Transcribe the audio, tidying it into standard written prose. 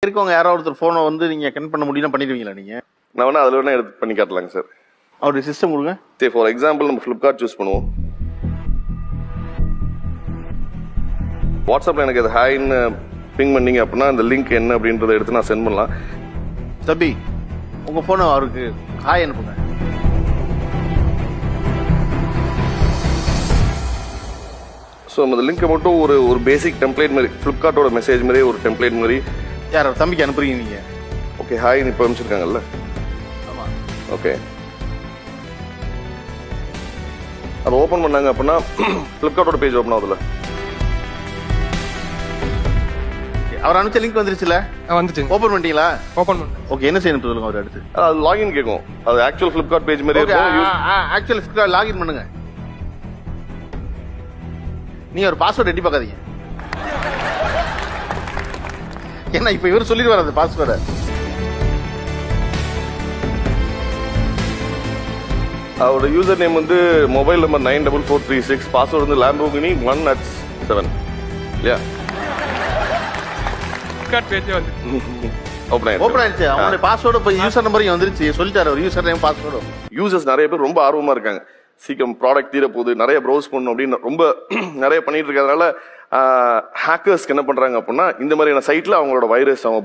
இருக்கவங்க யாரோ ஒருத்தர் போனை வந்து நீங்க கனெக்ட் பண்ண முடியும்னா பண்ணிடுவீங்களா நீங்க? நான் வேணா அதில் வேணா எடுத்து பண்ணி காட்டலாங்க சார். அவருடைய சிஸ்டம் கொடுங்க. சரி, ஃபார் எக்ஸாம்பிள் நம்ம ஃப்ளிப்கார்ட் சூஸ் பண்ணுவோம். வாட்ஸ்அப்பில் எனக்கு அது ஹாய்ன்னு பிங் பண்ணீங்க அப்படின்னா அந்த லிங்க் என்ன அப்படின்றத எடுத்து நான் சென்ட் பண்ணலாம். தம்பி உங்க போனை அவருக்கு ஹாய் அனுப்புங்க. ஸோ அந்த லிங்கை மட்டும் ஒரு பேசிக் டெம்ப்ளேட் மாதிரி ஃப்ளிப்கார்ட்டோட மெசேஜ் மாதிரி ஒரு டெம்ப்ளேட் மாதிரி யார் தம்பிக்கு அனுப்புறீங்க நீங்க? ஓகே ஹாய்னு இப்போ அனுப்பிச்சிருக்காங்கல்ல. ஆமா. ஓகே, அதை ஓப்பன் பண்ணாங்க அப்படின்னா ஃப்ளிப்கார்ட்டோட பேஜ் ஓப்பன் ஆகுதுல்ல. அவர் அனுப்பிச்ச லிங்க் வந்துருச்சுல? வந்துச்சு. ஓபன் பண்ணிட்டீங்களா? ஓபன் பண்ணேன். ஓகே, என்ன செய்யணும் சொல்லுங்க. அவர் அடுத்து அது லாகின் கேட்கும். அது ஆக்சுவல் ஃப்ளிப்கார்ட் பேஜ் மாதிரி இருக்கும். ஆக்சுவலி ஃப்ளிப்கார்ட் லாகின் பண்ணுங்க. நீங்க ஒரு பாஸ்வேர்ட் எட்டி பார்க்காதீங்க. ஏன்னா இப்ப இவர் சொல்லிடுவார் அந்த பாஸ்வேர்டை. அவரோட யூசர் நேம் வந்து மொபைல் நம்பர் 94436, பாஸ்வேர்டு வந்து லாம்போகினி 1@7 இல்லையா? ஃப்ளிப்கார்ட் பேஜே வந்து ஓபன் ஆயிடுச்சு. அவங்களுடைய பாஸ்வேர்டு இப்ப யூசர் நம்பர் வந்துருச்சு. சொல்லிட்டாரு அவர் யூசர் நேம் பாஸ்வேர்டு. யூசர்ஸ் நிறைய பேர் ரொம்ப ஆர்வமா இருக்காங்க. சீக்கிரம் ப்ராடக்ட் தீர போகுது, நிறைய ப்ரௌஸ் பண்ணணும் அப்படின்னு ரொம்ப நிறைய பண்ணிட்டு இருக்கிறதுனால ஹேக்கர்ஸ்க்கு என்ன பண்றாங்க அப்படின்னா இந்த மாதிரியான சைட்ல அவங்களோட வைரஸ் அவங்க